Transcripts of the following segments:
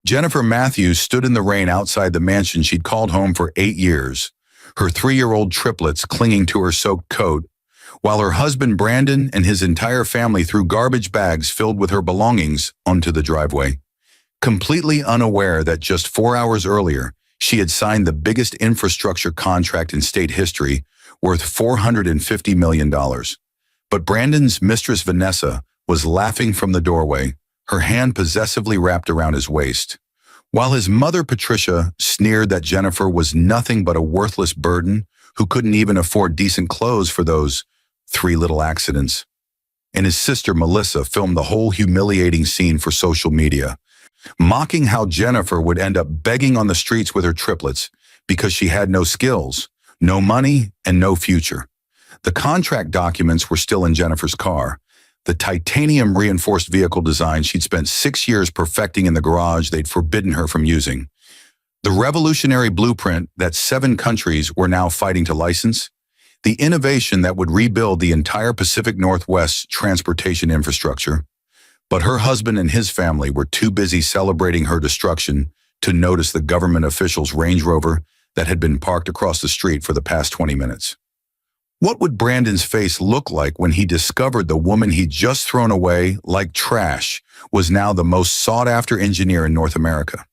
Jennifer Matthews stood in the rain outside the mansion she'd called home for 8 years, her 3-year-old triplets clinging to her soaked coat, while her husband Brandon and his entire family threw garbage bags filled with her belongings onto the driveway. Completely unaware that just 4 hours earlier, she had signed the biggest infrastructure contract in state history, worth $450 million. But Brandon's mistress Vanessa was laughing from the doorway, her hand possessively wrapped around his waist, while his mother Patricia sneered that Jennifer was nothing but a worthless burden who couldn't even afford decent clothes for those 3 little accidents. And his sister Melissa filmed the whole humiliating scene for social media, mocking how Jennifer would end up begging on the streets with her triplets because she had no skills, no money, and no future. The contract documents were still in Jennifer's car, the titanium-reinforced vehicle design she'd spent 6 years perfecting in the garage they'd forbidden her from using. The revolutionary blueprint that 7 countries were now fighting to license, the innovation that would rebuild the entire Pacific Northwest's transportation infrastructure. But her husband and his family were too busy celebrating her destruction to notice the government official's Range Rover that had been parked across the street for the past 20 minutes. What would Brandon's face look like when he discovered the woman he'd just thrown away like trash was now the most sought-after engineer in North America?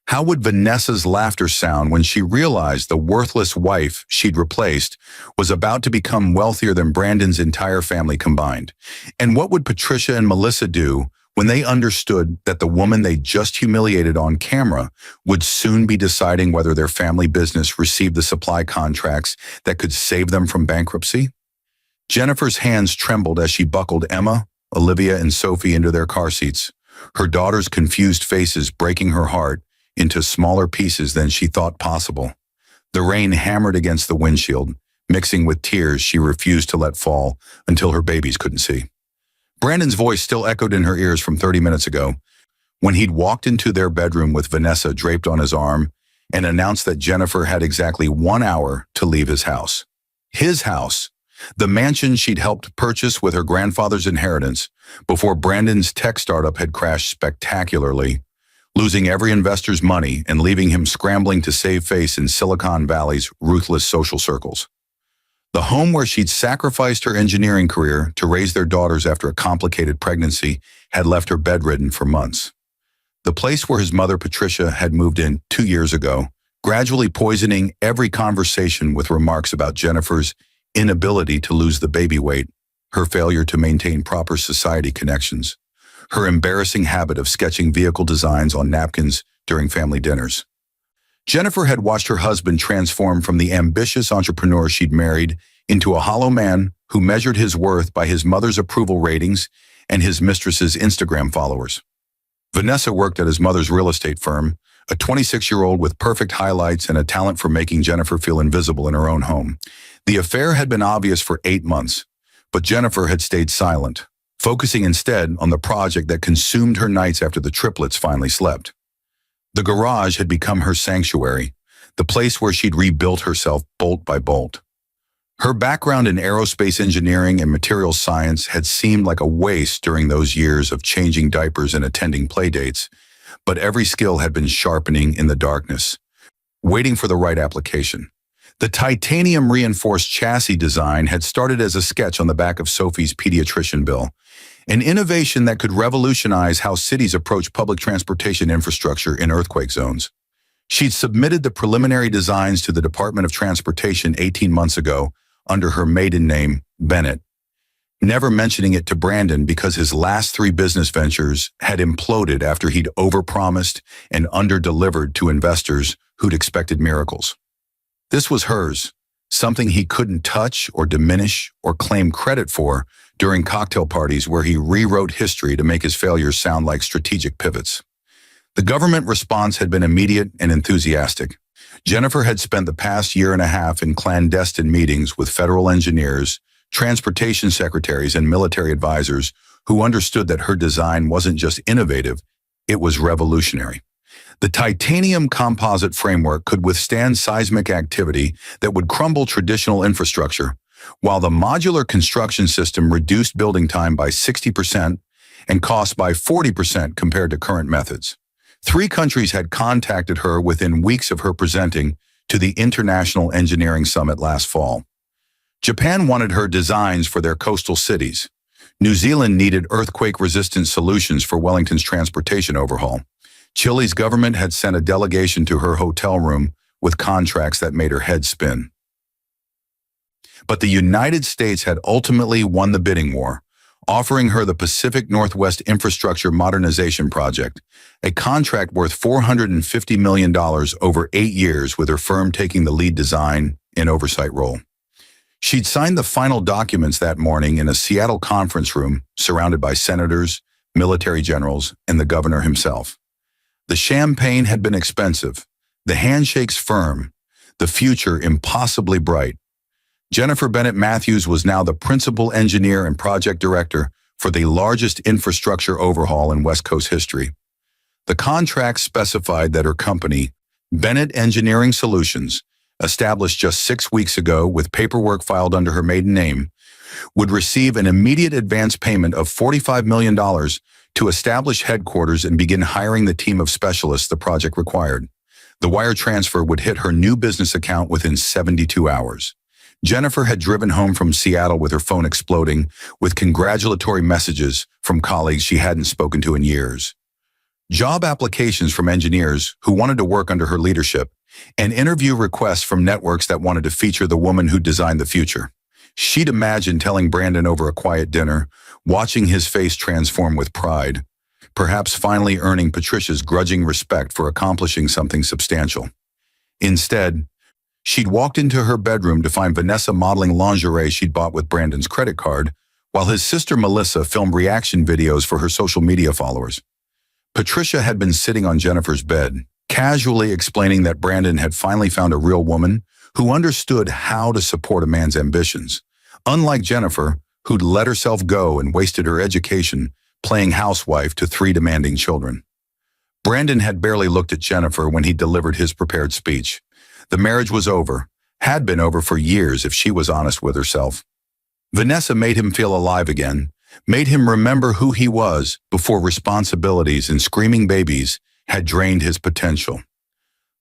How would Vanessa's laughter sound when she realized the worthless wife she'd replaced was about to become wealthier than Brandon's entire family combined? And what would Patricia and Melissa do when they understood that the woman they just humiliated on camera would soon be deciding whether their family business received the supply contracts that could save them from bankruptcy? Jennifer's hands trembled as she buckled Emma, Olivia, and Sophie into their car seats, her daughter's confused faces breaking her heart into smaller pieces than she thought possible. The rain hammered against the windshield, mixing with tears she refused to let fall until her babies couldn't see. Brandon's voice still echoed in her ears from 30 minutes ago, when he'd walked into their bedroom with Vanessa draped on his arm and announced that Jennifer had exactly 1 hour to leave his house. His house, the mansion she'd helped purchase with her grandfather's inheritance before Brandon's tech startup had crashed spectacularly, losing every investor's money and leaving him scrambling to save face in Silicon Valley's ruthless social circles. The home where she'd sacrificed her engineering career to raise their daughters after a complicated pregnancy had left her bedridden for months. The place where his mother Patricia had moved in 2 years ago, gradually poisoning every conversation with remarks about Jennifer's inability to lose the baby weight, her failure to maintain proper society connections, her embarrassing habit of sketching vehicle designs on napkins during family dinners. Jennifer had watched her husband transform from the ambitious entrepreneur she'd married into a hollow man who measured his worth by his mother's approval ratings and his mistress's Instagram followers. Vanessa worked at his mother's real estate firm, a 26-year-old with perfect highlights and a talent for making Jennifer feel invisible in her own home. The affair had been obvious for 8 months, but Jennifer had stayed silent, focusing instead on the project that consumed her nights after the triplets finally slept. The garage had become her sanctuary, the place where she'd rebuilt herself bolt by bolt. Her background in aerospace engineering and materials science had seemed like a waste during those years of changing diapers and attending playdates, but every skill had been sharpening in the darkness, waiting for the right application. The titanium-reinforced chassis design had started as a sketch on the back of Sophie's pediatrician bill, an innovation that could revolutionize how cities approach public transportation infrastructure in earthquake zones. She'd submitted the preliminary designs to the Department of Transportation 18 months ago under her maiden name, Bennett, never mentioning it to Brandon because his last 3 business ventures had imploded after he'd overpromised and underdelivered to investors who'd expected miracles. This was hers, something he couldn't touch or diminish or claim credit for during cocktail parties where he rewrote history to make his failures sound like strategic pivots. The government response had been immediate and enthusiastic. Jennifer had spent the past year and a half in clandestine meetings with federal engineers, transportation secretaries, and military advisors who understood that her design wasn't just innovative, it was revolutionary. The titanium composite framework could withstand seismic activity that would crumble traditional infrastructure, while the modular construction system reduced building time by 60% and cost by 40% compared to current methods. 3 countries had contacted her within weeks of her presenting to the International Engineering Summit last fall. Japan wanted her designs for their coastal cities. New Zealand needed earthquake-resistant solutions for Wellington's transportation overhaul. Chile's government had sent a delegation to her hotel room with contracts that made her head spin. But the United States had ultimately won the bidding war, offering her the Pacific Northwest Infrastructure Modernization Project, a contract worth $450 million over 8 years, with her firm taking the lead design and oversight role. She'd signed the final documents that morning in a Seattle conference room surrounded by senators, military generals, and the governor himself. The champagne had been expensive, the handshakes firm, the future impossibly bright. Jennifer Bennett Matthews was now the principal engineer and project director for the largest infrastructure overhaul in West Coast history. The contract specified that her company, Bennett Engineering Solutions, established just 6 weeks ago with paperwork filed under her maiden name, would receive an immediate advance payment of $45 million to establish headquarters and begin hiring the team of specialists the project required. The wire transfer would hit her new business account within 72 hours. Jennifer had driven home from Seattle with her phone exploding with congratulatory messages from colleagues she hadn't spoken to in years. Job applications from engineers who wanted to work under her leadership, and interview requests from networks that wanted to feature the woman who designed the future. She'd imagined telling Brandon over a quiet dinner, watching his face transform with pride, perhaps finally earning Patricia's grudging respect for accomplishing something substantial. Instead, she'd walked into her bedroom to find Vanessa modeling lingerie she'd bought with Brandon's credit card, while his sister Melissa filmed reaction videos for her social media followers. Patricia had been sitting on Jennifer's bed, casually explaining that Brandon had finally found a real woman who understood how to support a man's ambitions, unlike Jennifer, who'd let herself go and wasted her education playing housewife to 3 demanding children. Brandon had barely looked at Jennifer when he delivered his prepared speech. The marriage was over, had been over for years if she was honest with herself. Vanessa made him feel alive again, made him remember who he was before responsibilities and screaming babies had drained his potential.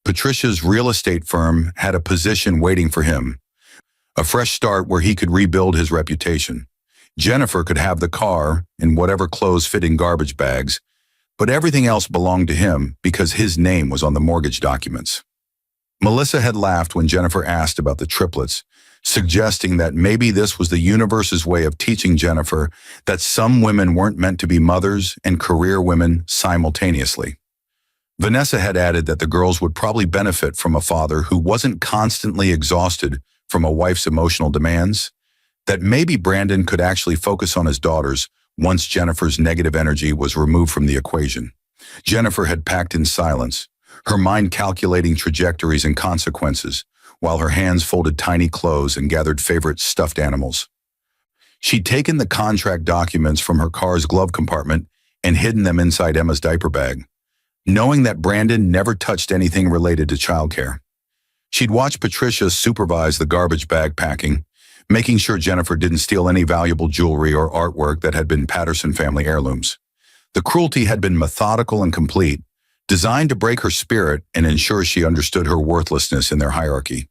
Patricia's real estate firm had a position waiting for him, a fresh start where he could rebuild his reputation. Jennifer could have the car and whatever clothes fit in garbage bags, but everything else belonged to him because his name was on the mortgage documents. Melissa had laughed when Jennifer asked about the triplets, suggesting that maybe this was the universe's way of teaching Jennifer that some women weren't meant to be mothers and career women simultaneously. Vanessa had added that the girls would probably benefit from a father who wasn't constantly exhausted from a wife's emotional demands, that maybe Brandon could actually focus on his daughters once Jennifer's negative energy was removed from the equation. Jennifer had packed in silence, her mind calculating trajectories and consequences, while her hands folded tiny clothes and gathered favorite stuffed animals. She'd taken the contract documents from her car's glove compartment and hidden them inside Emma's diaper bag, knowing that Brandon never touched anything related to childcare. She'd watched Patricia supervise the garbage bag packing, making sure Jennifer didn't steal any valuable jewelry or artwork that had been Patterson family heirlooms. The cruelty had been methodical and complete, designed to break her spirit and ensure she understood her worthlessness in their hierarchy.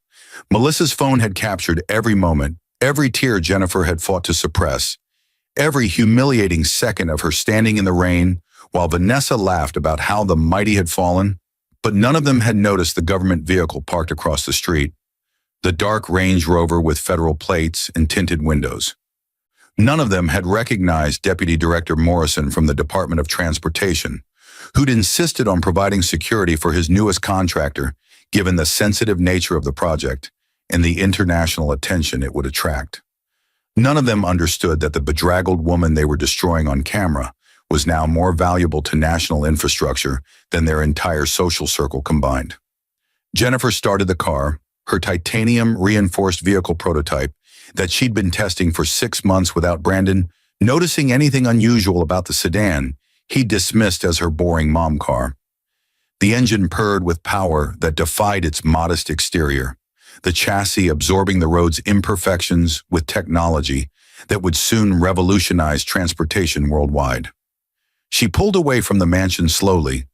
Melissa's phone had captured every moment, every tear Jennifer had fought to suppress, every humiliating second of her standing in the rain, while Vanessa laughed about how the mighty had fallen, but none of them had noticed the government vehicle parked across the street, the dark Range Rover with federal plates and tinted windows. None of them had recognized Deputy Director Morrison from the Department of Transportation, who'd insisted on providing security for his newest contractor, given the sensitive nature of the project and the international attention it would attract. None of them understood that the bedraggled woman they were destroying on camera was now more valuable to national infrastructure than their entire social circle combined. Jennifer started the car, her titanium-reinforced vehicle prototype that she'd been testing for 6 months without Brandon noticing anything unusual about the sedan he dismissed as her boring mom car. The engine purred with power that defied its modest exterior, the chassis absorbing the road's imperfections with technology that would soon revolutionize transportation worldwide. She pulled away from the mansion slowly,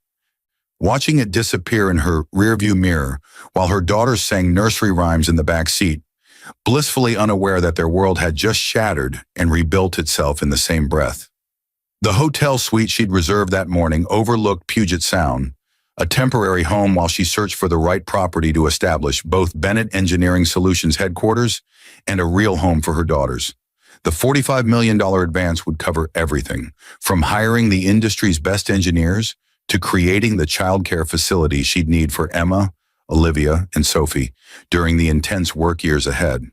watching it disappear in her rearview mirror while her daughter sang nursery rhymes in the back seat, blissfully unaware that their world had just shattered and rebuilt itself in the same breath. The hotel suite she'd reserved that morning overlooked Puget Sound, a temporary home while she searched for the right property to establish both Bennett Engineering Solutions headquarters and a real home for her daughters. The $45 million advance would cover everything, from hiring the industry's best engineers to creating the childcare facility she'd need for Emma, Olivia, and Sophie during the intense work years ahead.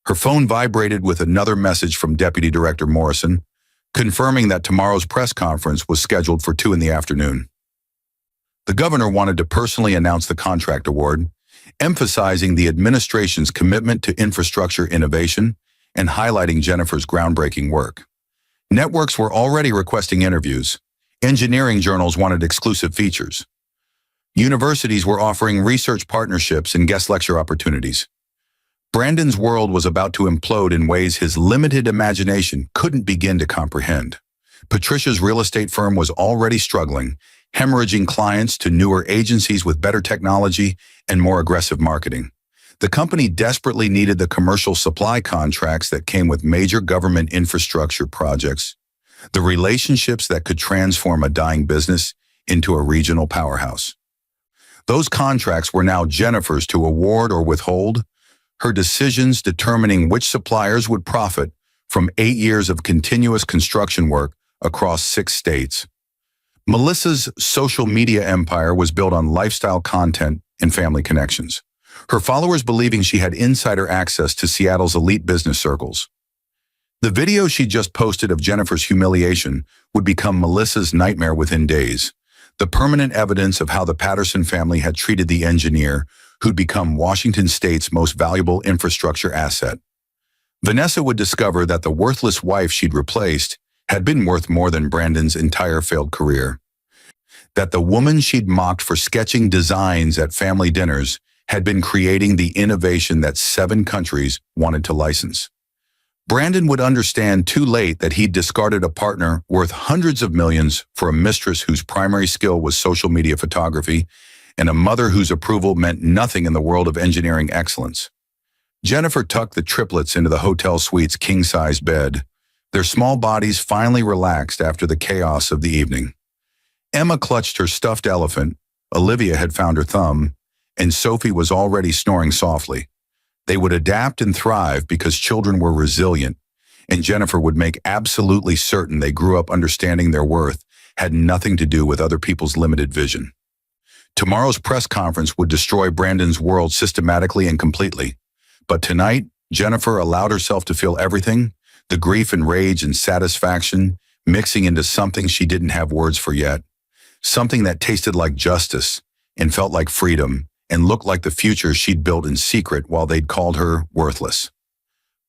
Her phone vibrated with another message from Deputy Director Morrison, confirming that tomorrow's press conference was scheduled for 2 p.m. The governor wanted to personally announce the contract award, emphasizing the administration's commitment to infrastructure innovation and highlighting Jennifer's groundbreaking work. Networks were already requesting interviews. Engineering journals wanted exclusive features. Universities were offering research partnerships and guest lecture opportunities. Brandon's world was about to implode in ways his limited imagination couldn't begin to comprehend. Patricia's real estate firm was already struggling, hemorrhaging clients to newer agencies with better technology and more aggressive marketing. The company desperately needed the commercial supply contracts that came with major government infrastructure projects, the relationships that could transform a dying business into a regional powerhouse. Those contracts were now Jennifer's to award or withhold, her decisions determining which suppliers would profit from 8 years of continuous construction work across 6 states. Melissa's social media empire was built on lifestyle content and family connections, her followers believing she had insider access to Seattle's elite business circles. The video she just posted of Jennifer's humiliation would become Melissa's nightmare within days, the permanent evidence of how the Patterson family had treated the engineer who'd become Washington State's most valuable infrastructure asset. Vanessa would discover that the worthless wife she'd replaced had been worth more than Brandon's entire failed career. That the woman she'd mocked for sketching designs at family dinners had been creating the innovation that 7 countries wanted to license. Brandon would understand too late that he'd discarded a partner worth hundreds of millions for a mistress whose primary skill was social media photography and a mother whose approval meant nothing in the world of engineering excellence. Jennifer tucked the triplets into the hotel suite's king-size bed, their small bodies finally relaxed after the chaos of the evening. Emma clutched her stuffed elephant, Olivia had found her thumb, and Sophie was already snoring softly. They would adapt and thrive because children were resilient, and Jennifer would make absolutely certain they grew up understanding their worth had nothing to do with other people's limited vision. Tomorrow's press conference would destroy Brandon's world systematically and completely. But tonight, Jennifer allowed herself to feel everything, the grief and rage and satisfaction, mixing into something she didn't have words for yet. Something that tasted like justice and felt like freedom and looked like the future she'd built in secret while they'd called her worthless.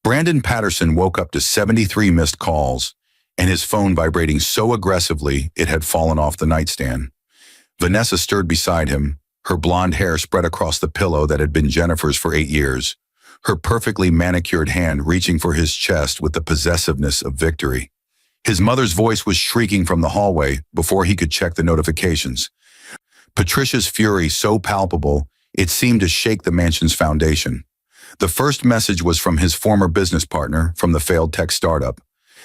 Brandon Patterson woke up to 73 missed calls and his phone vibrating so aggressively it had fallen off the nightstand. Vanessa stirred beside him, her blonde hair spread across the pillow that had been Jennifer's for 8 years, her perfectly manicured hand reaching for his chest with the possessiveness of victory. His mother's voice was shrieking from the hallway before he could check the notifications. Patricia's fury so palpable, it seemed to shake the mansion's foundation. The first message was from his former business partner from the failed tech startup,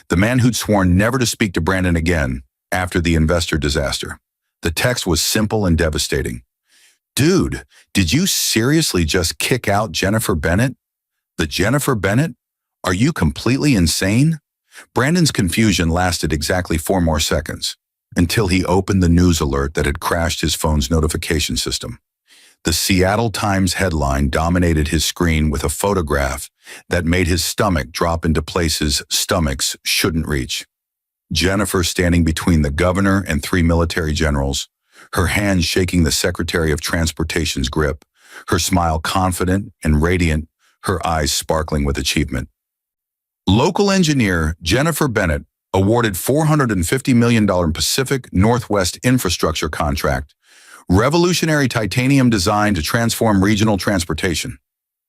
the man who'd sworn never to speak to Brandon again after the investor disaster. The text was simple and devastating. "Dude, did you seriously just kick out Jennifer Bennett? The Jennifer Bennett? Are you completely insane?" Brandon's confusion lasted exactly 4 more seconds, until he opened the news alert that had crashed his phone's notification system. The Seattle Times headline dominated his screen with a photograph that made his stomach drop into places stomachs shouldn't reach. Jennifer standing between the governor and 3 military generals, her hand shaking the Secretary of Transportation's grip, her smile confident and radiant, her eyes sparkling with achievement. Local engineer Jennifer Bennett awarded $450 million Pacific Northwest infrastructure contract, revolutionary titanium design to transform regional transportation.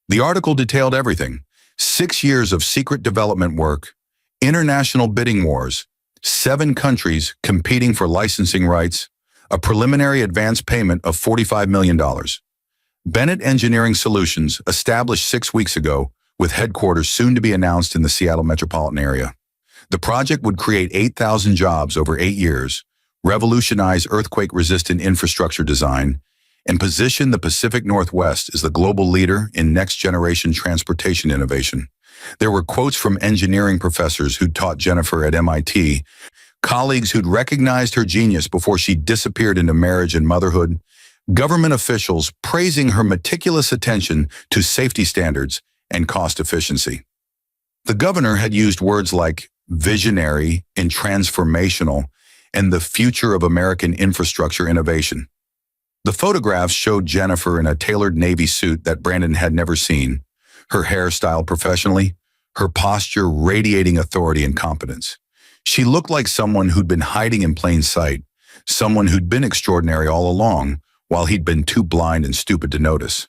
The article detailed everything: 6 years of secret development work, international bidding wars, 7 countries competing for licensing rights, a preliminary advance payment of $45 million. Bennett Engineering Solutions, established 6 weeks ago, with headquarters soon to be announced in the Seattle metropolitan area. The project would create 8,000 jobs over 8 years, revolutionize earthquake-resistant infrastructure design, and position the Pacific Northwest as the global leader in next-generation transportation innovation. There were quotes from engineering professors who'd taught Jennifer at MIT, colleagues who'd recognized her genius before she disappeared into marriage and motherhood, government officials praising her meticulous attention to safety standards and cost efficiency. The governor had used words like visionary and transformational and the future of American infrastructure innovation. The photographs showed Jennifer in a tailored navy suit that Brandon had never seen, her hair styled professionally, her posture radiating authority and competence. She looked like someone who'd been hiding in plain sight, someone who'd been extraordinary all along, while he'd been too blind and stupid to notice.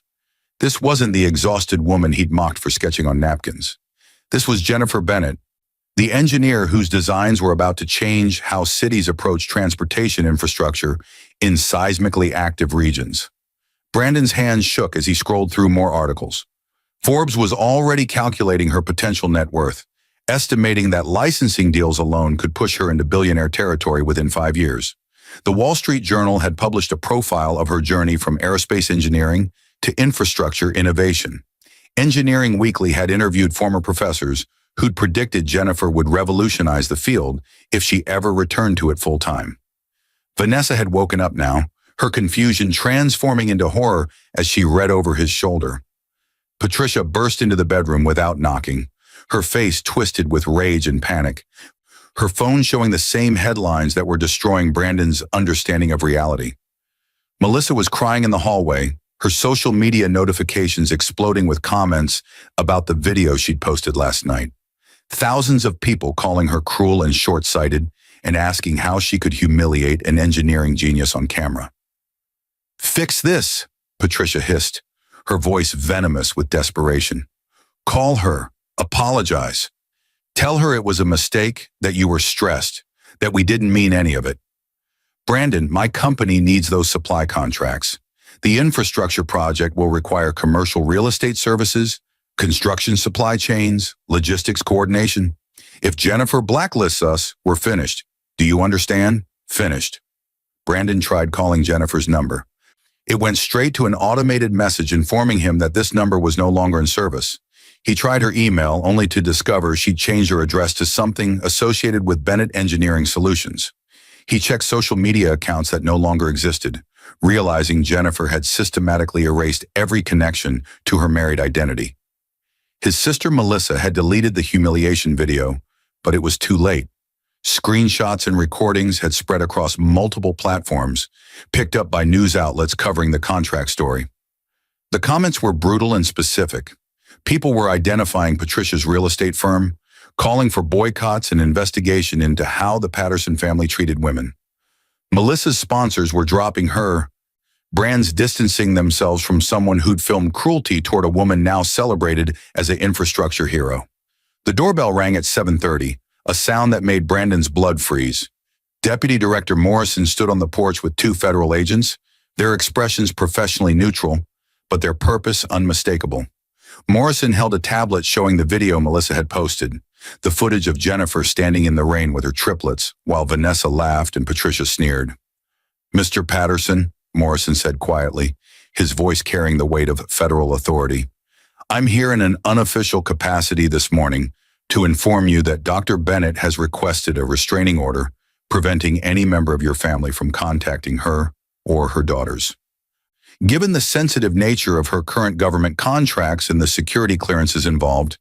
This wasn't the exhausted woman he'd mocked for sketching on napkins. This was Jennifer Bennett, the engineer whose designs were about to change how cities approach transportation infrastructure in seismically active regions. Brandon's hands shook as he scrolled through more articles. Forbes was already calculating her potential net worth, estimating that licensing deals alone could push her into billionaire territory within 5 years. The Wall Street Journal had published a profile of her journey from aerospace engineering to infrastructure innovation. Engineering Weekly had interviewed former professors who'd predicted Jennifer would revolutionize the field if she ever returned to it full-time. Vanessa had woken up now, her confusion transforming into horror as she read over his shoulder. Patricia burst into the bedroom without knocking, her face twisted with rage and panic, her phone showing the same headlines that were destroying Brandon's understanding of reality. Melissa was crying in the hallway, her social media notifications exploding with comments about the video she'd posted last night. Thousands of people calling her cruel and short-sighted and asking how she could humiliate an engineering genius on camera. "Fix this," Patricia hissed, her voice venomous with desperation. "Call her, apologize. Tell her it was a mistake, that you were stressed, that we didn't mean any of it. Brandon, my company needs those supply contracts. The infrastructure project will require commercial real estate services, construction supply chains, logistics coordination. If Jennifer blacklists us, we're finished. Do you understand? Finished." Brandon tried calling Jennifer's number. It went straight to an automated message informing him that this number was no longer in service. He tried her email only to discover she'd changed her address to something associated with Bennett Engineering Solutions. He checked social media accounts that no longer existed, realizing Jennifer had systematically erased every connection to her married identity. His sister Melissa had deleted the humiliation video, but it was too late. Screenshots and recordings had spread across multiple platforms, picked up by news outlets covering the contract story. The comments were brutal and specific. People were identifying Patricia's real estate firm, calling for boycotts and investigation into how the Patterson family treated women. Melissa's sponsors were dropping her, brands distancing themselves from someone who'd filmed cruelty toward a woman now celebrated as an infrastructure hero. The doorbell rang at 7:30, a sound that made Brandon's blood freeze. Deputy Director Morrison stood on the porch with 2 federal agents, their expressions professionally neutral, but their purpose unmistakable. Morrison held a tablet showing the video Melissa had posted, the footage of Jennifer standing in the rain with her triplets, while Vanessa laughed and Patricia sneered. "Mr. Patterson," Morrison said quietly, his voice carrying the weight of federal authority, "I'm here in an unofficial capacity this morning to inform you that Dr. Bennett has requested a restraining order preventing any member of your family from contacting her or her daughters. Given the sensitive nature of her current government contracts and the security clearances involved,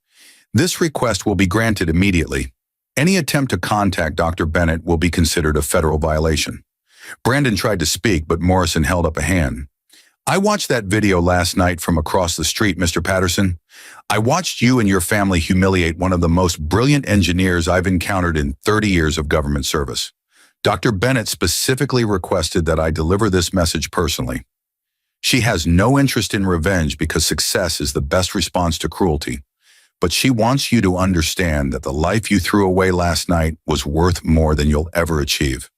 this request will be granted immediately. Any attempt to contact Dr. Bennett will be considered a federal violation." Brandon tried to speak, but Morrison held up a hand. "I watched that video last night from across the street, Mr. Patterson. I watched you and your family humiliate one of the most brilliant engineers I've encountered in 30 years of government service. Dr. Bennett specifically requested that I deliver this message personally. She has no interest in revenge because success is the best response to cruelty, but she wants you to understand that the life you threw away last night was worth more than you'll ever achieve.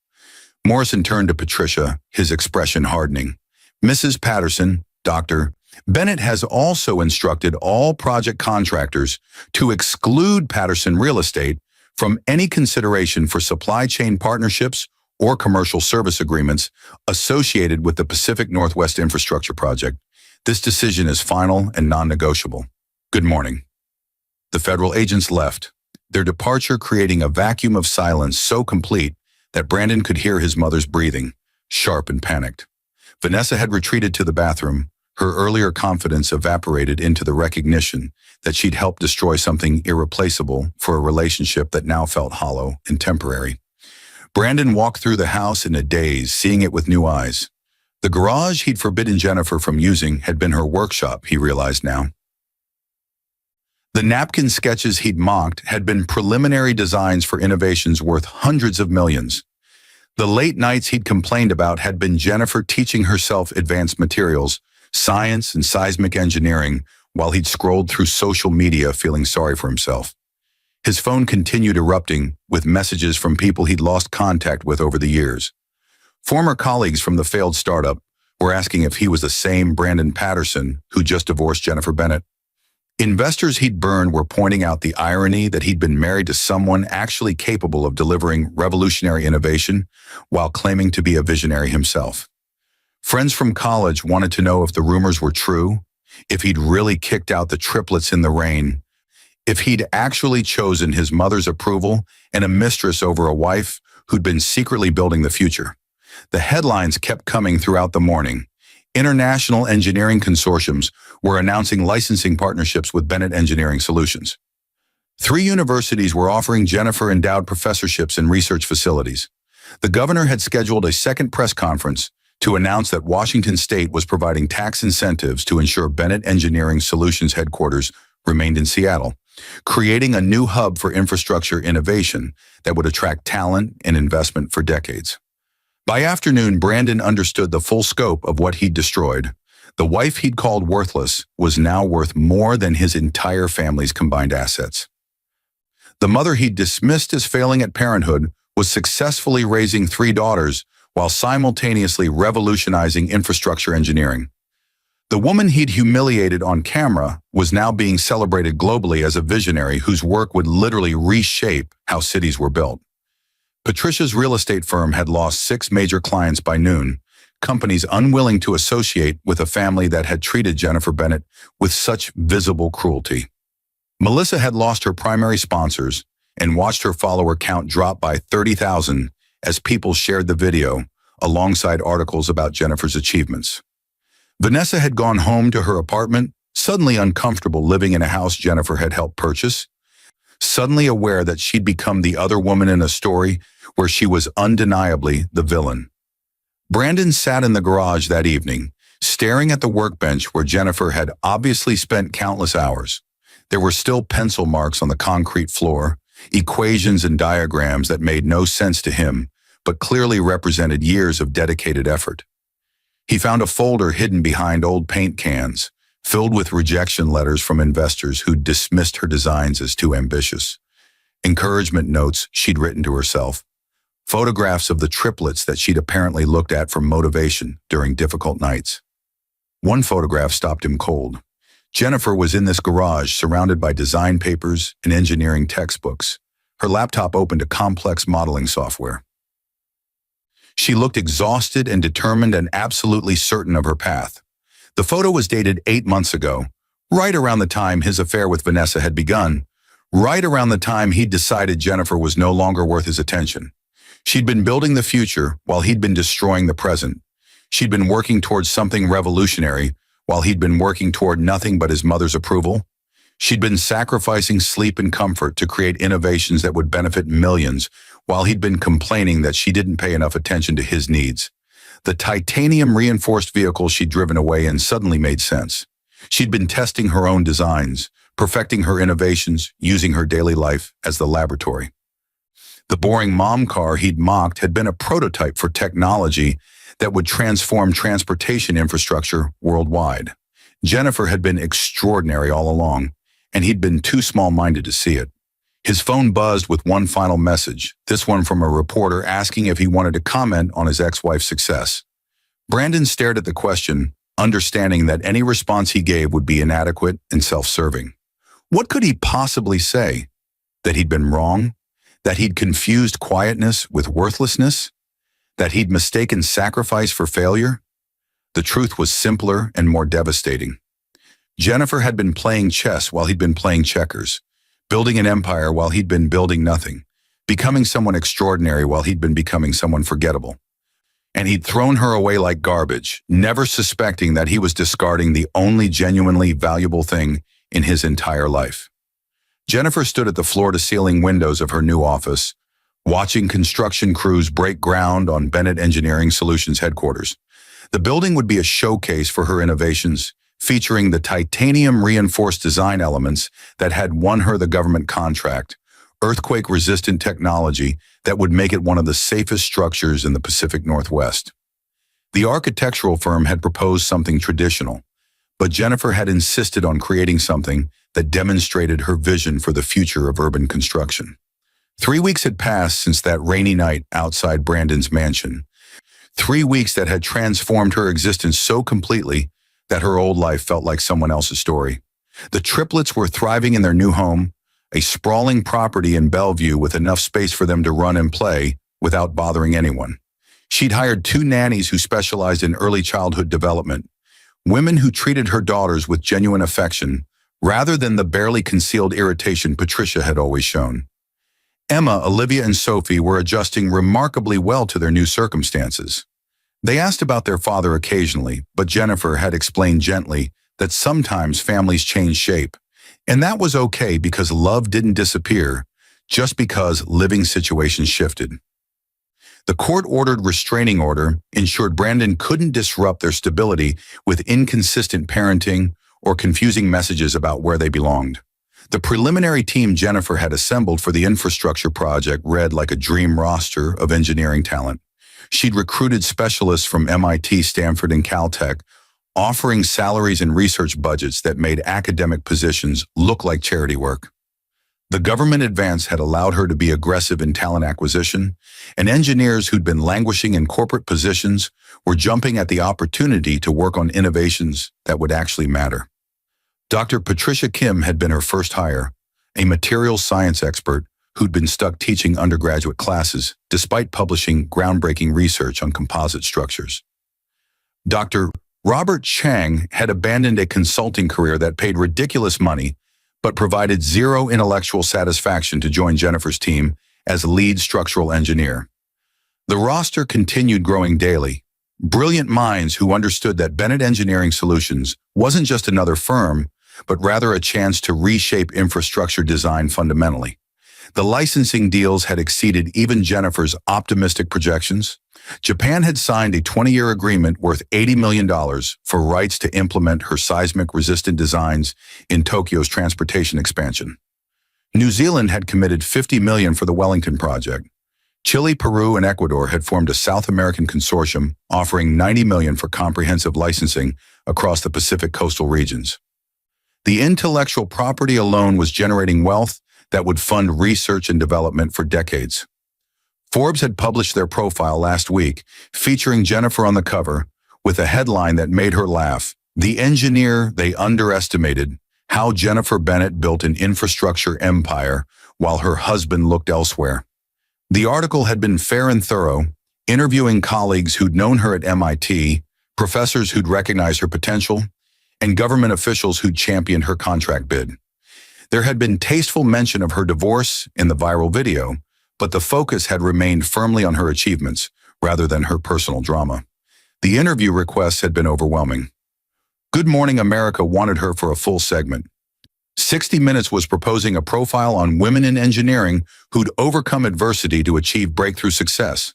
Morrison turned to Patricia, his expression hardening. Mrs. Patterson, Doctor, Bennett has also instructed all project contractors to exclude Patterson Real Estate from any consideration for supply chain partnerships or commercial service agreements associated with the Pacific Northwest Infrastructure Project. This decision is final and non-negotiable. Good morning. The federal agents left, their departure creating a vacuum of silence so complete that Brandon could hear his mother's breathing, sharp and panicked. Vanessa had retreated to the bathroom, her earlier confidence evaporated into the recognition that she'd helped destroy something irreplaceable for a relationship that now felt hollow and temporary. Brandon walked through the house in a daze, seeing it with new eyes. The garage he'd forbidden Jennifer from using had been her workshop, he realized now. The napkin sketches he'd mocked had been preliminary designs for innovations worth hundreds of millions. The late nights he'd complained about had been Jennifer teaching herself advanced materials, science and seismic engineering, while he'd scrolled through social media feeling sorry for himself. His phone continued erupting with messages from people he'd lost contact with over the years. Former colleagues from the failed startup were asking if he was the same Brandon Patterson who just divorced Jennifer Bennett. Investors he'd burned were pointing out the irony that he'd been married to someone actually capable of delivering revolutionary innovation while claiming to be a visionary himself. Friends from college wanted to know if the rumors were true, if he'd really kicked out the triplets in the rain, if he'd actually chosen his mother's approval and a mistress over a wife who'd been secretly building the future. The headlines kept coming throughout the morning. International engineering consortiums were announcing licensing partnerships with Bennett Engineering Solutions. 3 universities were offering Jennifer endowed professorships in research facilities. The governor had scheduled a second press conference to announce that Washington State was providing tax incentives to ensure Bennett Engineering Solutions headquarters remained in Seattle, creating a new hub for infrastructure innovation that would attract talent and investment for decades. By afternoon, Brandon understood the full scope of what he'd destroyed. The wife he'd called worthless was now worth more than his entire family's combined assets. The mother he'd dismissed as failing at parenthood was successfully raising 3 daughters while simultaneously revolutionizing infrastructure engineering. The woman he'd humiliated on camera was now being celebrated globally as a visionary whose work would literally reshape how cities were built. Patricia's real estate firm had lost 6 major clients by noon, companies unwilling to associate with a family that had treated Jennifer Bennett with such visible cruelty. Melissa had lost her primary sponsors and watched her follower count drop by 30,000 as people shared the video alongside articles about Jennifer's achievements. Vanessa had gone home to her apartment, suddenly uncomfortable living in a house Jennifer had helped purchase, suddenly aware that she'd become the other woman in a story where she was undeniably the villain. Brandon sat in the garage that evening, staring at the workbench where Jennifer had obviously spent countless hours. There were still pencil marks on the concrete floor, equations and diagrams that made no sense to him, but clearly represented years of dedicated effort. He found a folder hidden behind old paint cans, filled with rejection letters from investors who'd dismissed her designs as too ambitious. Encouragement notes she'd written to herself. Photographs of the triplets that she'd apparently looked at for motivation during difficult nights. One photograph stopped him cold. Jennifer was in this garage surrounded by design papers and engineering textbooks. Her laptop opened to complex modeling software. She looked exhausted and determined and absolutely certain of her path. The photo was dated 8 months ago, right around the time his affair with Vanessa had begun, right around the time he'd decided Jennifer was no longer worth his attention. She'd been building the future while he'd been destroying the present. She'd been working towards something revolutionary while he'd been working toward nothing but his mother's approval. She'd been sacrificing sleep and comfort to create innovations that would benefit millions while he'd been complaining that she didn't pay enough attention to his needs. The titanium-reinforced vehicle she'd driven away in suddenly made sense. She'd been testing her own designs, perfecting her innovations, using her daily life as the laboratory. The boring mom car he'd mocked had been a prototype for technology that would transform transportation infrastructure worldwide. Jennifer had been extraordinary all along, and he'd been too small-minded to see it. His phone buzzed with one final message, this one from a reporter asking if he wanted to comment on his ex-wife's success. Brandon stared at the question, understanding that any response he gave would be inadequate and self-serving. What could he possibly say? That he'd been wrong? That he'd confused quietness with worthlessness? That he'd mistaken sacrifice for failure? The truth was simpler and more devastating. Jennifer had been playing chess while he'd been playing checkers, building an empire while he'd been building nothing, becoming someone extraordinary while he'd been becoming someone forgettable. And he'd thrown her away like garbage, never suspecting that he was discarding the only genuinely valuable thing in his entire life. Jennifer stood at the floor-to-ceiling windows of her new office, watching construction crews break ground on Bennett Engineering Solutions headquarters. The building would be a showcase for her innovations, featuring the titanium-reinforced design elements that had won her the government contract, earthquake-resistant technology that would make it one of the safest structures in the Pacific Northwest. The architectural firm had proposed something traditional, but Jennifer had insisted on creating something that demonstrated her vision for the future of urban construction. 3 weeks had passed since that rainy night outside Brandon's mansion. 3 weeks that had transformed her existence so completely that her old life felt like someone else's story. The triplets were thriving in their new home, a sprawling property in Bellevue with enough space for them to run and play without bothering anyone. She'd hired 2 nannies who specialized in early childhood development, women who treated her daughters with genuine affection rather than the barely concealed irritation Patricia had always shown. Emma, Olivia, and Sophie were adjusting remarkably well to their new circumstances. They asked about their father occasionally, but Jennifer had explained gently that sometimes families change shape, and that was okay because love didn't disappear just because living situations shifted. The court-ordered restraining order ensured Brandon couldn't disrupt their stability with inconsistent parenting or confusing messages about where they belonged. The preliminary team Jennifer had assembled for the infrastructure project read like a dream roster of engineering talent. She'd recruited specialists from MIT, Stanford, and Caltech, offering salaries and research budgets that made academic positions look like charity work. The government advance had allowed her to be aggressive in talent acquisition, and engineers who'd been languishing in corporate positions were jumping at the opportunity to work on innovations that would actually matter. Dr. Patricia Kim had been her first hire, a materials science expert who'd been stuck teaching undergraduate classes despite publishing groundbreaking research on composite structures. Dr. Robert Chang had abandoned a consulting career that paid ridiculous money but provided zero intellectual satisfaction to join Jennifer's team as lead structural engineer. The roster continued growing daily. Brilliant minds who understood that Bennett Engineering Solutions wasn't just another firm, but rather a chance to reshape infrastructure design fundamentally. The licensing deals had exceeded even Jennifer's optimistic projections. Japan had signed a 20-year agreement worth $80 million for rights to implement her seismic-resistant designs in Tokyo's transportation expansion. New Zealand had committed $50 million for the Wellington project. Chile, Peru, and Ecuador had formed a South American consortium offering $90 million for comprehensive licensing across the Pacific coastal regions. The intellectual property alone was generating wealth that would fund research and development for decades. Forbes had published their profile last week, featuring Jennifer on the cover, with a headline that made her laugh. The engineer they underestimated, how Jennifer Bennett built an infrastructure empire while her husband looked elsewhere. The article had been fair and thorough, interviewing colleagues who'd known her at MIT, professors who'd recognized her potential, and government officials who'd championed her contract bid. There had been tasteful mention of her divorce in the viral video, but the focus had remained firmly on her achievements rather than her personal drama. The interview requests had been overwhelming. Good Morning America wanted her for a full segment. 60 Minutes was proposing a profile on women in engineering who'd overcome adversity to achieve breakthrough success.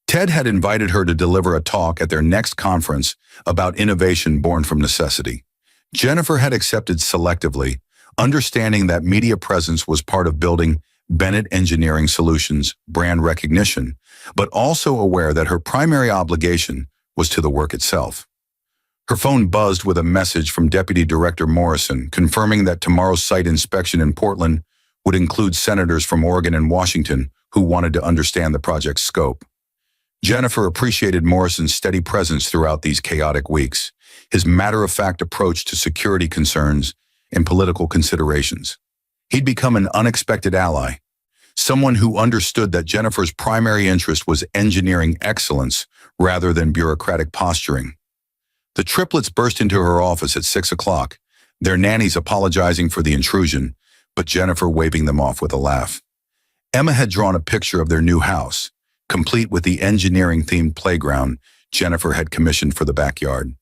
TED had invited her to deliver a talk at their next conference about innovation born from necessity. Jennifer had accepted selectively, understanding that media presence was part of building Bennett Engineering Solutions brand recognition, but also aware that her primary obligation was to the work itself. Her phone buzzed with a message from Deputy Director Morrison confirming that tomorrow's site inspection in Portland would include senators from Oregon and Washington who wanted to understand the project's scope. Jennifer appreciated Morrison's steady presence throughout these chaotic weeks, his matter-of-fact approach to security concerns and political considerations. He'd become an unexpected ally, someone who understood that Jennifer's primary interest was engineering excellence rather than bureaucratic posturing. The triplets burst into her office at 6 o'clock, their nannies apologizing for the intrusion, but Jennifer waving them off with a laugh. Emma had drawn a picture of their new house, complete with the engineering-themed playground Jennifer had commissioned for the backyard.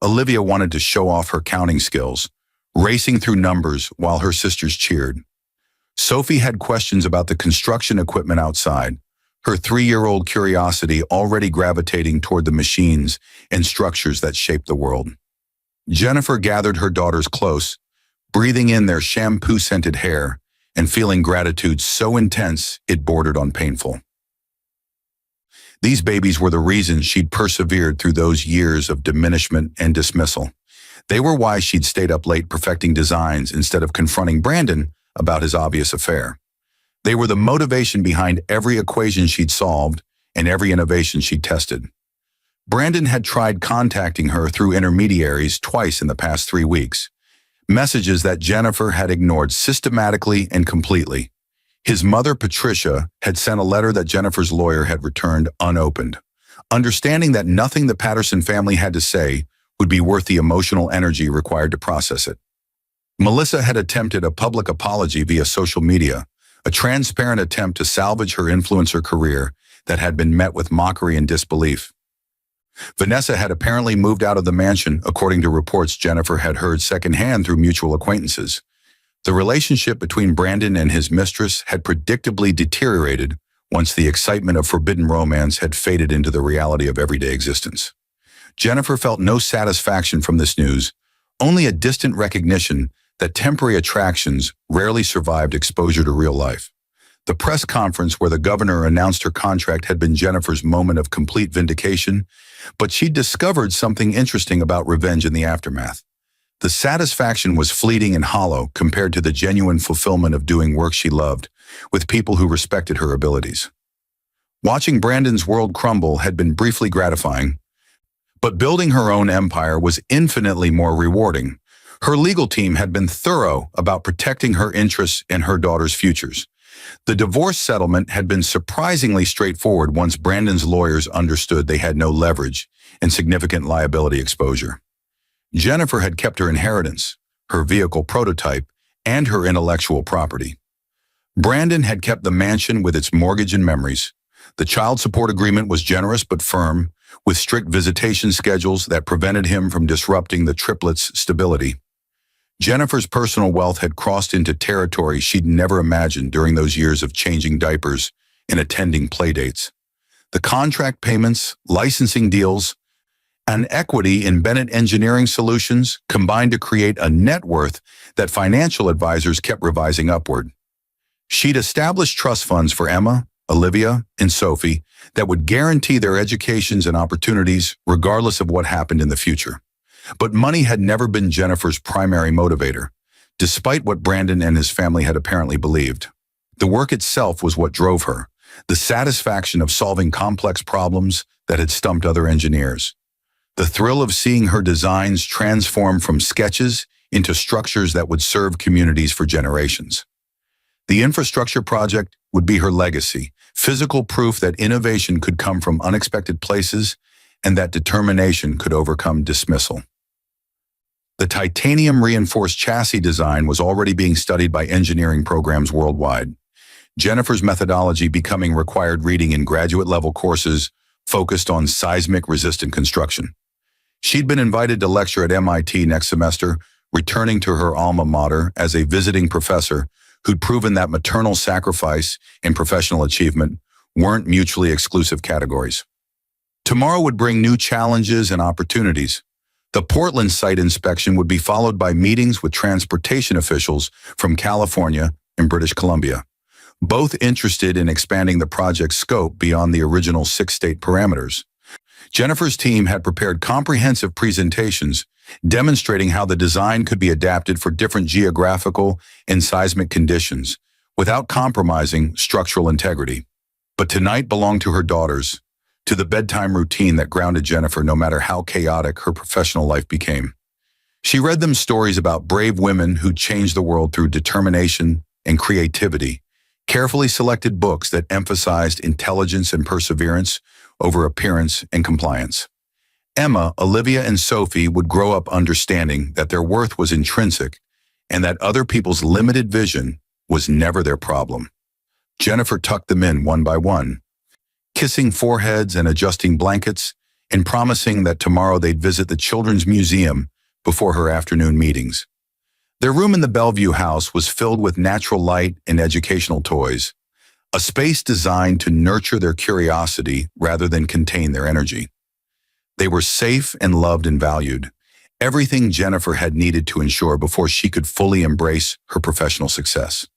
Olivia wanted to show off her counting skills, racing through numbers while her sisters cheered. Sophie had questions about the construction equipment outside, her 3-year-old curiosity already gravitating toward the machines and structures that shaped the world. Jennifer gathered her daughters close, breathing in their shampoo-scented hair and feeling gratitude so intense it bordered on painful. These babies were the reason she'd persevered through those years of diminishment and dismissal. They were why she'd stayed up late perfecting designs instead of confronting Brandon about his obvious affair. They were the motivation behind every equation she'd solved and every innovation she'd tested. Brandon had tried contacting her through intermediaries twice in the past 3 weeks, messages that Jennifer had ignored systematically and completely. His mother, Patricia, had sent a letter that Jennifer's lawyer had returned unopened, understanding that nothing the Patterson family had to say would be worth the emotional energy required to process it. Melissa had attempted a public apology via social media, a transparent attempt to salvage her influencer career that had been met with mockery and disbelief. Vanessa had apparently moved out of the mansion, according to reports Jennifer had heard secondhand through mutual acquaintances. The relationship between Brandon and his mistress had predictably deteriorated once the excitement of forbidden romance had faded into the reality of everyday existence. Jennifer felt no satisfaction from this news, only a distant recognition that temporary attractions rarely survived exposure to real life. The press conference where the governor announced her contract had been Jennifer's moment of complete vindication, but she'd discovered something interesting about revenge in the aftermath. The satisfaction was fleeting and hollow compared to the genuine fulfillment of doing work she loved, with people who respected her abilities. Watching Brandon's world crumble had been briefly gratifying, but building her own empire was infinitely more rewarding. Her legal team had been thorough about protecting her interests and her daughter's futures. The divorce settlement had been surprisingly straightforward once Brandon's lawyers understood they had no leverage and significant liability exposure. Jennifer had kept her inheritance, her vehicle prototype, and her intellectual property. Brandon had kept the mansion with its mortgage and memories. The child support agreement was generous but firm, with strict visitation schedules that prevented him from disrupting the triplets' stability. Jennifer's personal wealth had crossed into territory she'd never imagined during those years of changing diapers and attending playdates. The contract payments, licensing deals, and equity in Bennett Engineering Solutions combined to create a net worth that financial advisors kept revising upward. She'd established trust funds for Emma, Olivia, and Sophie that would guarantee their educations and opportunities regardless of what happened in the future. But money had never been Jennifer's primary motivator, despite what Brandon and his family had apparently believed. The work itself was what drove her, the satisfaction of solving complex problems that had stumped other engineers. The thrill of seeing her designs transform from sketches into structures that would serve communities for generations. The infrastructure project would be her legacy, physical proof that innovation could come from unexpected places and that determination could overcome dismissal. The titanium-reinforced chassis design was already being studied by engineering programs worldwide. Jennifer's methodology becoming required reading in graduate-level courses focused on seismic-resistant construction. She'd been invited to lecture at MIT next semester, returning to her alma mater as a visiting professor who'd proven that maternal sacrifice and professional achievement weren't mutually exclusive categories. Tomorrow would bring new challenges and opportunities. The Portland site inspection would be followed by meetings with transportation officials from California and British Columbia, both interested in expanding the project's scope beyond the original 6-state parameters. Jennifer's team had prepared comprehensive presentations demonstrating how the design could be adapted for different geographical and seismic conditions, without compromising structural integrity. But tonight belonged to her daughters, to the bedtime routine that grounded Jennifer no matter how chaotic her professional life became. She read them stories about brave women who changed the world through determination and creativity, carefully selected books that emphasized intelligence and perseverance over appearance and compliance. Emma, Olivia, and Sophie would grow up understanding that their worth was intrinsic and that other people's limited vision was never their problem. Jennifer tucked them in one by one, kissing foreheads and adjusting blankets, and promising that tomorrow they'd visit the Children's Museum before her afternoon meetings. Their room in the Bellevue house was filled with natural light and educational toys, a space designed to nurture their curiosity rather than contain their energy. They were safe and loved and valued, everything Jennifer had needed to ensure before she could fully embrace her professional success.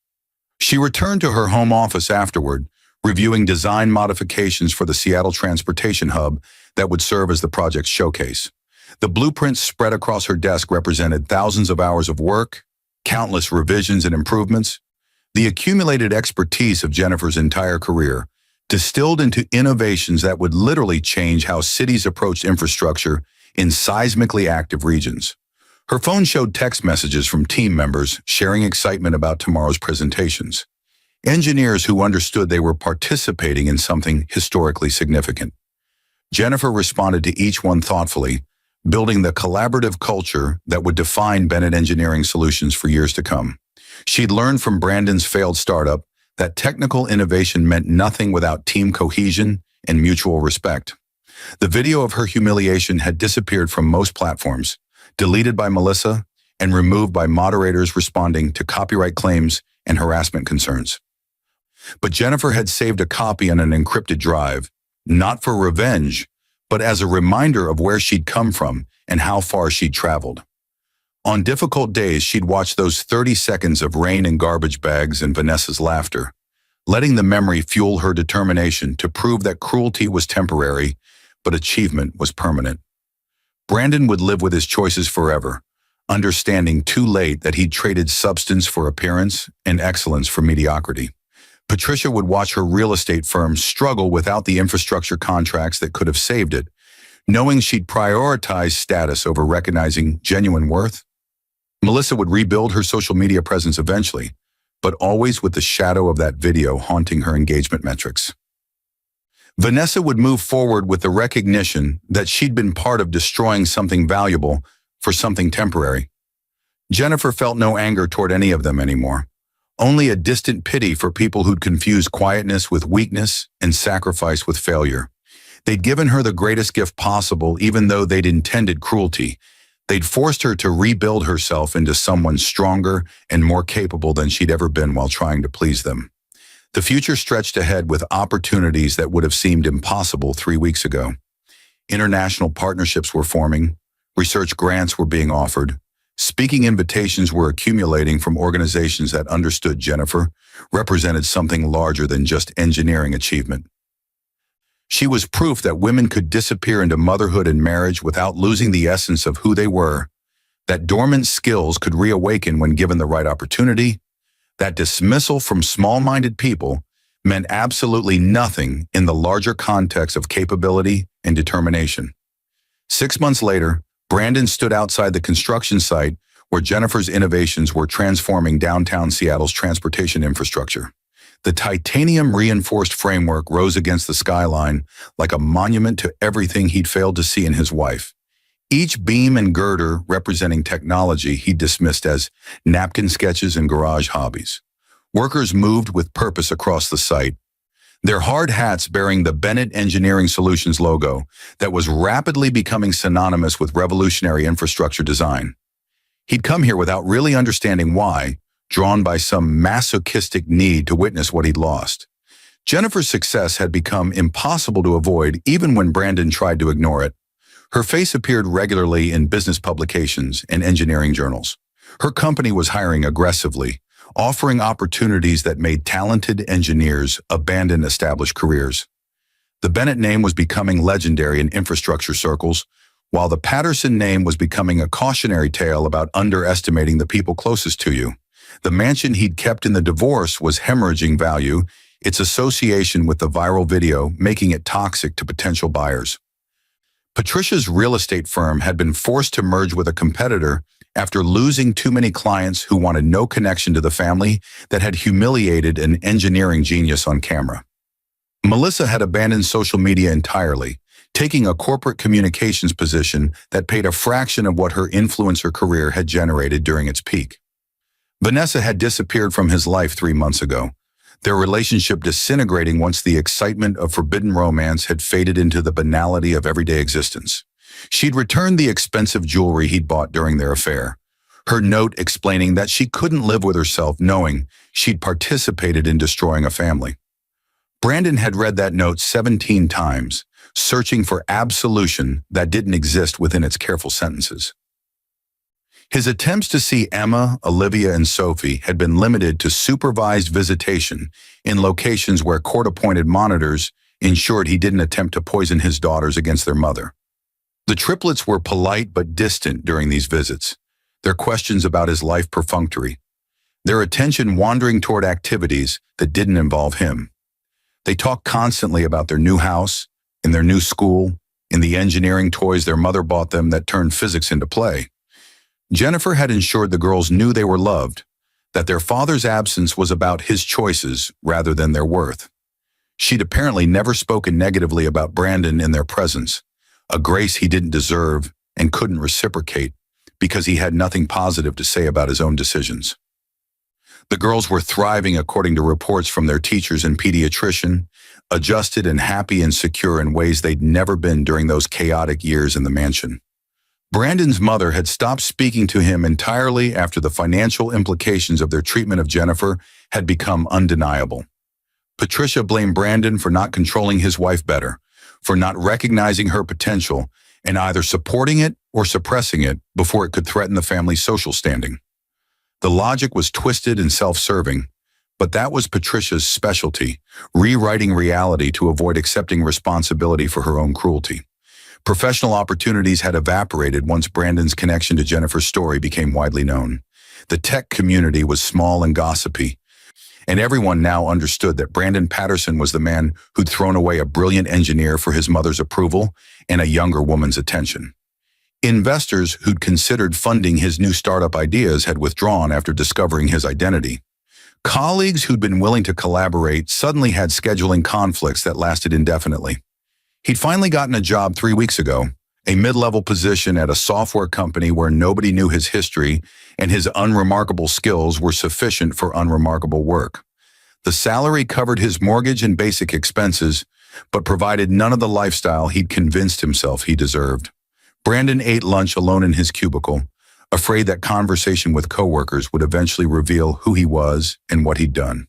She returned to her home office afterward, reviewing design modifications for the Seattle transportation hub that would serve as the project's showcase. The blueprints spread across her desk represented thousands of hours of work, countless revisions and improvements, the accumulated expertise of Jennifer's entire career, distilled into innovations that would literally change how cities approached infrastructure in seismically active regions. Her phone showed text messages from team members sharing excitement about tomorrow's presentations, engineers who understood they were participating in something historically significant. Jennifer responded to each one thoughtfully, building the collaborative culture that would define Bennett Engineering Solutions for years to come. She'd learned from Brandon's failed startup that technical innovation meant nothing without team cohesion and mutual respect. The video of her humiliation had disappeared from most platforms, deleted by Melissa and removed by moderators responding to copyright claims and harassment concerns. But Jennifer had saved a copy on an encrypted drive, not for revenge, but as a reminder of where she'd come from and how far she'd traveled. On difficult days, she'd watch those 30 seconds of rain and garbage bags and Vanessa's laughter, letting the memory fuel her determination to prove that cruelty was temporary, but achievement was permanent. Brandon would live with his choices forever, understanding too late that he'd traded substance for appearance and excellence for mediocrity. Patricia would watch her real estate firm struggle without the infrastructure contracts that could have saved it, knowing she'd prioritize status over recognizing genuine worth. Melissa would rebuild her social media presence eventually, but always with the shadow of that video haunting her engagement metrics. Vanessa would move forward with the recognition that she'd been part of destroying something valuable for something temporary. Jennifer felt no anger toward any of them anymore, only a distant pity for people who'd confused quietness with weakness and sacrifice with failure. They'd given her the greatest gift possible even though they'd intended cruelty. They'd forced her to rebuild herself into someone stronger and more capable than she'd ever been while trying to please them. The future stretched ahead with opportunities that would have seemed impossible 3 weeks ago. International partnerships were forming, research grants were being offered, speaking invitations were accumulating from organizations that understood Jennifer represented something larger than just engineering achievement. She was proof that women could disappear into motherhood and marriage without losing the essence of who they were, that dormant skills could reawaken when given the right opportunity, that dismissal from small-minded people meant absolutely nothing in the larger context of capability and determination. 6 months later, Brandon stood outside the construction site where Jennifer's innovations were transforming downtown Seattle's transportation infrastructure. The titanium-reinforced framework rose against the skyline like a monument to everything he'd failed to see in his wife. Each beam and girder representing technology he dismissed as napkin sketches and garage hobbies. Workers moved with purpose across the site, their hard hats bearing the Bennett Engineering Solutions logo that was rapidly becoming synonymous with revolutionary infrastructure design. He'd come here without really understanding why, drawn by some masochistic need to witness what he'd lost. Jennifer's success had become impossible to avoid even when Brandon tried to ignore it. Her face appeared regularly in business publications and engineering journals. Her company was hiring aggressively, offering opportunities that made talented engineers abandon established careers. The Bennett name was becoming legendary in infrastructure circles, while the Patterson name was becoming a cautionary tale about underestimating the people closest to you. The mansion he'd kept in the divorce was hemorrhaging value, its association with the viral video making it toxic to potential buyers. Patricia's real estate firm had been forced to merge with a competitor after losing too many clients who wanted no connection to the family that had humiliated an engineering genius on camera. Melissa had abandoned social media entirely, taking a corporate communications position that paid a fraction of what her influencer career had generated during its peak. Vanessa had disappeared from his life 3 months ago, their relationship disintegrating once the excitement of forbidden romance had faded into the banality of everyday existence. She'd returned the expensive jewelry he'd bought during their affair, her note explaining that she couldn't live with herself knowing she'd participated in destroying a family. Brandon had read that note 17 times, searching for absolution that didn't exist within its careful sentences. His attempts to see Emma, Olivia, and Sophie had been limited to supervised visitation in locations where court-appointed monitors ensured he didn't attempt to poison his daughters against their mother. The triplets were polite but distant during these visits, their questions about his life perfunctory, their attention wandering toward activities that didn't involve him. They talked constantly about their new house, in their new school, in the engineering toys their mother bought them that turned physics into play. Jennifer had ensured the girls knew they were loved, that their father's absence was about his choices rather than their worth. She'd apparently never spoken negatively about Brandon in their presence, a grace he didn't deserve and couldn't reciprocate because he had nothing positive to say about his own decisions. The girls were thriving according to reports from their teachers and pediatrician, adjusted and happy and secure in ways they'd never been during those chaotic years in the mansion. Brandon's mother had stopped speaking to him entirely after the financial implications of their treatment of Jennifer had become undeniable. Patricia blamed Brandon for not controlling his wife better, for not recognizing her potential and either supporting it or suppressing it before it could threaten the family's social standing. The logic was twisted and self-serving, but that was Patricia's specialty, rewriting reality to avoid accepting responsibility for her own cruelty. Professional opportunities had evaporated once Brandon's connection to Jennifer's story became widely known. The tech community was small and gossipy, and everyone now understood that Brandon Patterson was the man who'd thrown away a brilliant engineer for his mother's approval and a younger woman's attention. Investors who'd considered funding his new startup ideas had withdrawn after discovering his identity. Colleagues who'd been willing to collaborate suddenly had scheduling conflicts that lasted indefinitely. He'd finally gotten a job 3 weeks ago, a mid-level position at a software company where nobody knew his history and his unremarkable skills were sufficient for unremarkable work. The salary covered his mortgage and basic expenses, but provided none of the lifestyle he'd convinced himself he deserved. Brandon ate lunch alone in his cubicle, afraid that conversation with coworkers would eventually reveal who he was and what he'd done.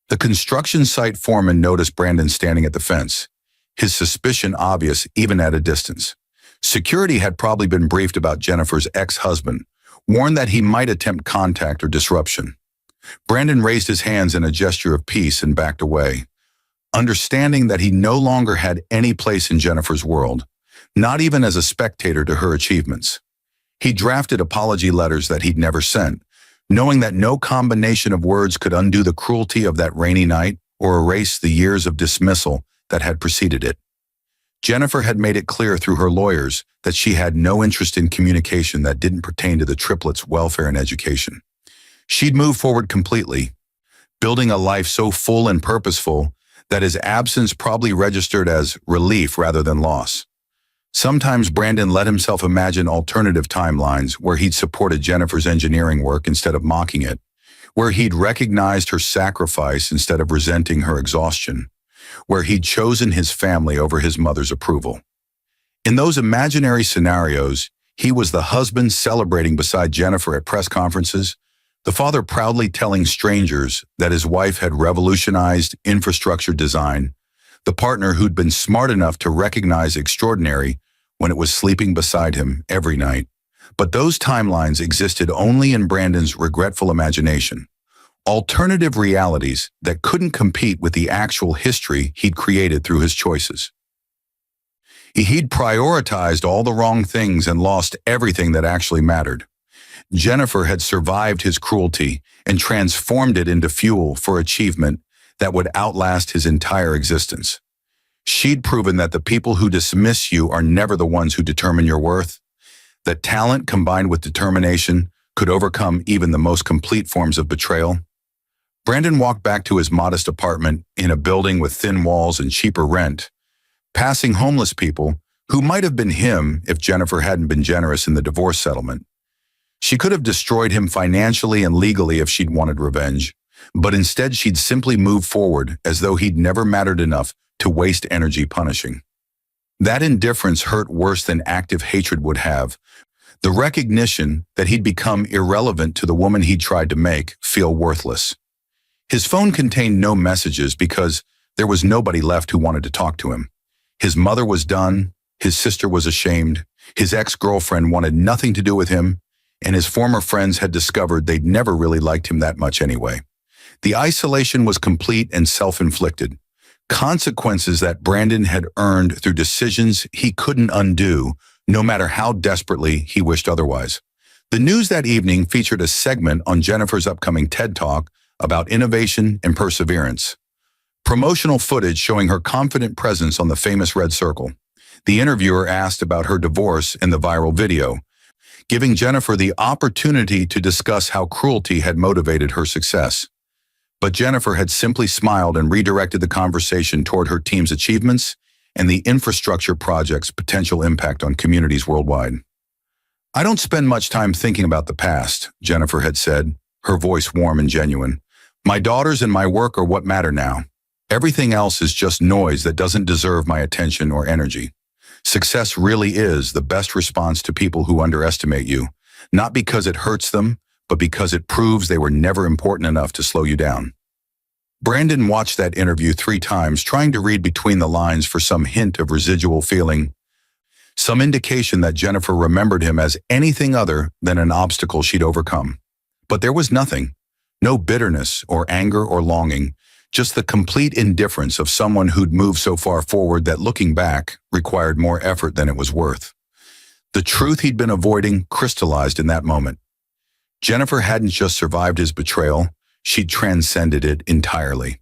The construction site foreman noticed Brandon standing at the fence, his suspicion obvious even at a distance. Security had probably been briefed about Jennifer's ex-husband, warned that he might attempt contact or disruption. Brandon raised his hands in a gesture of peace and backed away, understanding that he no longer had any place in Jennifer's world, not even as a spectator to her achievements. He drafted apology letters that he'd never sent, knowing that no combination of words could undo the cruelty of that rainy night or erase the years of dismissal that had preceded it. Jennifer had made it clear through her lawyers that she had no interest in communication that didn't pertain to the triplets' welfare and education. She'd moved forward completely, building a life so full and purposeful that his absence probably registered as relief rather than loss. Sometimes Brandon let himself imagine alternative timelines where he'd supported Jennifer's engineering work instead of mocking it, where he'd recognized her sacrifice instead of resenting her exhaustion, where he'd chosen his family over his mother's approval. In those imaginary scenarios, he was the husband celebrating beside Jennifer at press conferences, the father proudly telling strangers that his wife had revolutionized infrastructure design, the partner who'd been smart enough to recognize extraordinary when it was sleeping beside him every night. But those timelines existed only in Brandon's regretful imagination. Alternative realities that couldn't compete with the actual history he'd created through his choices. He'd prioritized all the wrong things and lost everything that actually mattered. Jennifer had survived his cruelty and transformed it into fuel for achievement that would outlast his entire existence. She'd proven that the people who dismiss you are never the ones who determine your worth, that talent combined with determination could overcome even the most complete forms of betrayal. Brandon walked back to his modest apartment in a building with thin walls and cheaper rent, passing homeless people who might have been him if Jennifer hadn't been generous in the divorce settlement. She could have destroyed him financially and legally if she'd wanted revenge, but instead she'd simply moved forward as though he'd never mattered enough to waste energy punishing. That indifference hurt worse than active hatred would have. The recognition that he'd become irrelevant to the woman he'd tried to make feel worthless. His phone contained no messages because there was nobody left who wanted to talk to him. His mother was done, his sister was ashamed, his ex-girlfriend wanted nothing to do with him, and his former friends had discovered they'd never really liked him that much anyway. The isolation was complete and self-inflicted. Consequences that Brandon had earned through decisions he couldn't undo, no matter how desperately he wished otherwise. The news that evening featured a segment on Jennifer's upcoming TED Talk about innovation and perseverance. Promotional footage showing her confident presence on the famous red circle. The interviewer asked about her divorce in the viral video, giving Jennifer the opportunity to discuss how cruelty had motivated her success. But Jennifer had simply smiled and redirected the conversation toward her team's achievements and the infrastructure project's potential impact on communities worldwide. "I don't spend much time thinking about the past," Jennifer had said, her voice warm and genuine. "My daughters and my work are what matter now. Everything else is just noise that doesn't deserve my attention or energy. Success really is the best response to people who underestimate you, not because it hurts them, but because it proves they were never important enough to slow you down." Brandon watched that interview 3 times, trying to read between the lines for some hint of residual feeling, some indication that Jennifer remembered him as anything other than an obstacle she'd overcome. But there was nothing, no bitterness or anger or longing, just the complete indifference of someone who'd moved so far forward that looking back required more effort than it was worth. The truth he'd been avoiding crystallized in that moment. Jennifer hadn't just survived his betrayal, she'd transcended it entirely.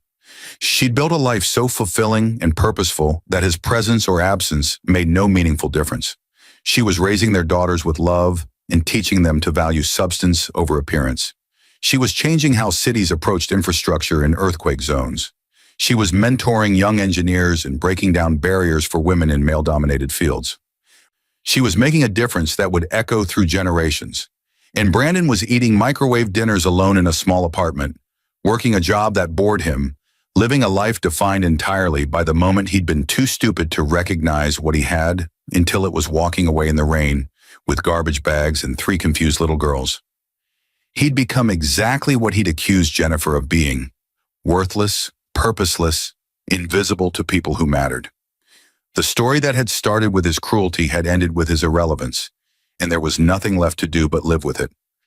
She'd built a life so fulfilling and purposeful that his presence or absence made no meaningful difference. She was raising their daughters with love and teaching them to value substance over appearance. She was changing how cities approached infrastructure in earthquake zones. She was mentoring young engineers and breaking down barriers for women in male-dominated fields. She was making a difference that would echo through generations. And Brandon was eating microwave dinners alone in a small apartment, working a job that bored him, living a life defined entirely by the moment he'd been too stupid to recognize what he had until it was walking away in the rain with garbage bags and 3 confused little girls. He'd become exactly what he'd accused Jennifer of being: worthless, purposeless, invisible to people who mattered. The story that had started with his cruelty had ended with his irrelevance, and there was nothing left to do but live with it.